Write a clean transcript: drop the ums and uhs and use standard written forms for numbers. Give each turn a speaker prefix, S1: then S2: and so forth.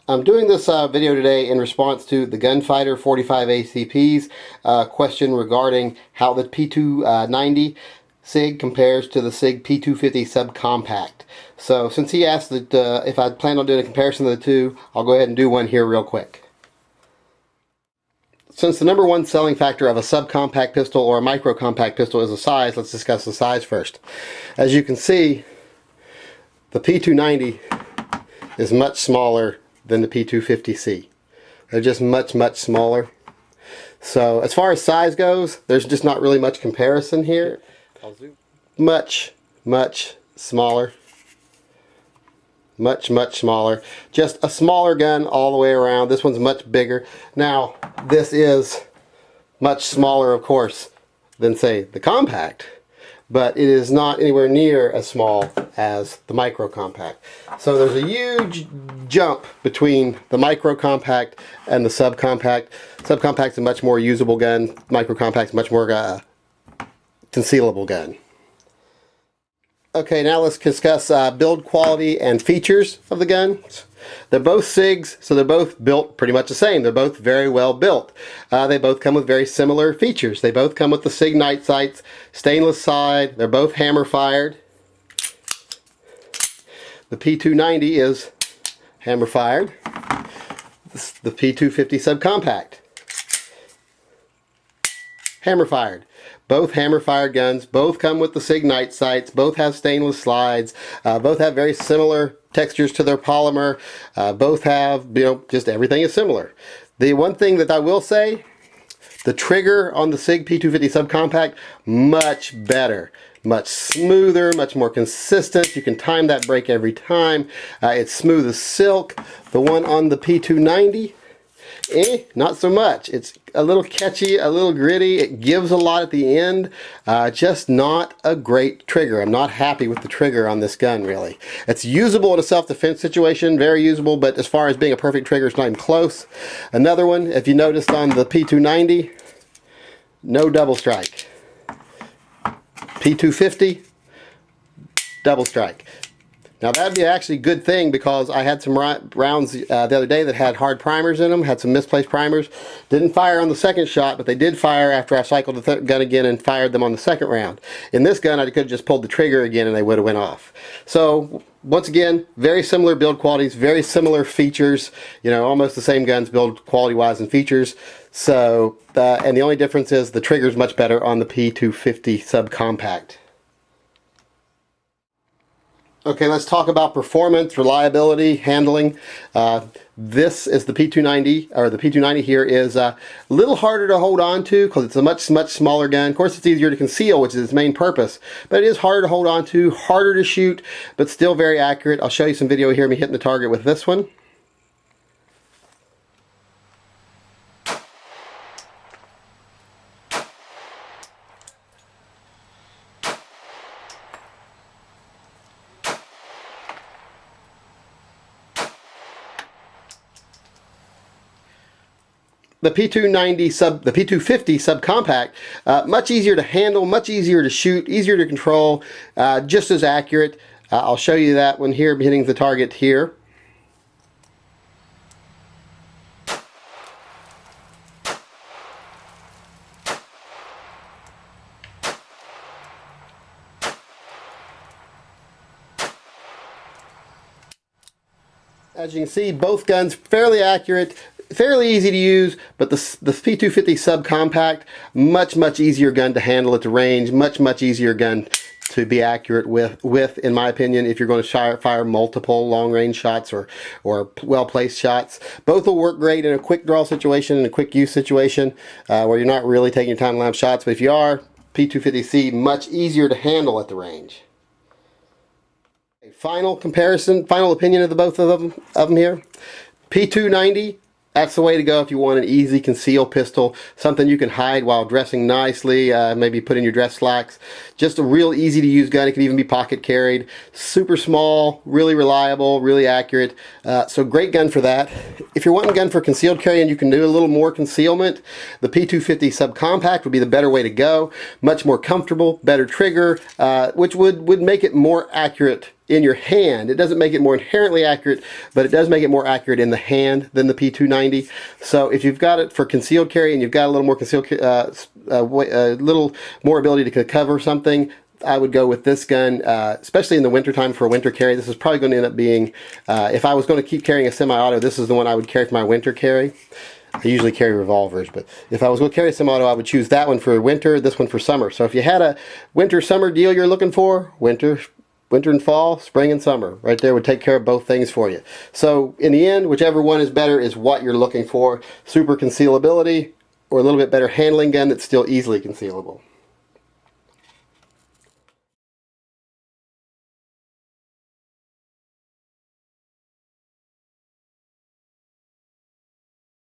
S1: I'm doing this video today in response to the Gunfighter 45 ACP's question regarding how the P290 SIG compares to the SIG P250 subcompact. So since he asked that if I plan on doing a comparison of the two, I'll go ahead and do one here real quick. Since the number one selling factor of a subcompact pistol or a micro-compact pistol is the size, let's discuss the size first. As you can see, the P290 is much smaller than the P250C. They're just much smaller. So as far as size goes, there's just not really much comparison here. Much smaller. Much smaller. Just a smaller gun all the way around. This one's much bigger. Now, this is much smaller, of course, than, say, the compact, but it is not anywhere near as small as the micro compact. So there's a huge jump between the micro compact and the subcompact. Subcompact's a much more usable gun. Micro compact's a much more concealable gun. Okay, now let's discuss build quality and features of the guns. They're both SIGs, so they're both built pretty much the same. They're both very well built. They both come with very similar features. They both come with the SIG night sights, stainless side. They're both hammer fired. The P290 is hammer fired. The P250 subcompact, hammer fired. Both hammer fired guns, both come with the SIG night sights, both have stainless slides, both have very similar textures to their polymer, both have, just everything is similar. The one thing that I will say, the trigger on the SIG P250 subcompact, much better. Much smoother, much more consistent. You can time that break every time. It's smooth as silk. The one on the P290, not so much. It's a little catchy, a little gritty. It gives a lot at the end. Just not a great trigger. I'm not happy with the trigger on this gun, really. It's usable in a self-defense situation, very usable, but as far as being a perfect trigger, it's not even close. Another one, if you noticed on the P290, no double strike. P250, double strike. Now that'd be actually a good thing, because I had some rounds the other day that had hard primers in them, had some misplaced primers. Didn't fire on the second shot, but they did fire after I cycled the gun again and fired them on the second round. In this gun, I could have just pulled the trigger again and they would have went off. So once again, very similar build qualities, very similar features, almost the same guns build quality wise and features. So, and the only difference is the trigger's much better on the P250 subcompact. Okay, let's talk about performance, reliability, handling. This is the P290, or the P290 here is a little harder to hold on to because it's a much smaller gun. Of course, it's easier to conceal, which is its main purpose, but it is harder to hold on to, harder to shoot, but still very accurate. I'll show you some video here of me hitting the target with this one. The P250 subcompact, much easier to handle, much easier to shoot, easier to control, just as accurate. I'll show you that one here, hitting the target here. As you can see, both guns fairly accurate, fairly easy to use, but the P250 subcompact, much easier gun to handle at the range, much easier gun to be accurate with, in my opinion, if you're going to fire multiple long-range shots or well-placed shots. Both will work great in a quick draw situation, in a quick use situation, where you're not really taking your time to line up shots, but if you are, P250C, much easier to handle at the range. Final comparison, final opinion of the both of them here. P290, that's the way to go if you want an easy conceal pistol, something you can hide while dressing nicely, maybe put in your dress slacks. Just a real easy to use gun. It can even be pocket carried. Super small, really reliable, really accurate. So great gun for that. If you're wanting a gun for concealed carry and you can do a little more concealment, the P250 subcompact would be the better way to go. Much more comfortable, better trigger, which would make it more accurate in your hand. It doesn't make it more inherently accurate, but it does make it more accurate in the hand than the P290. So if you've got it for concealed carry and you've got a little more concealed, a little more ability to cover something, I would go with this gun, especially in the wintertime for a winter carry. This is probably going to end up being, if I was going to keep carrying a semi-auto, this is the one I would carry for my winter carry. I usually carry revolvers, but if I was going to carry a semi-auto, I would choose that one for winter, this one for summer. So if you had a winter-summer deal you're looking for, winter and fall, spring and summer, right there would take care of both things for you. So in the end, whichever one is better is what you're looking for. Super concealability or a little bit better handling gun that's still easily concealable.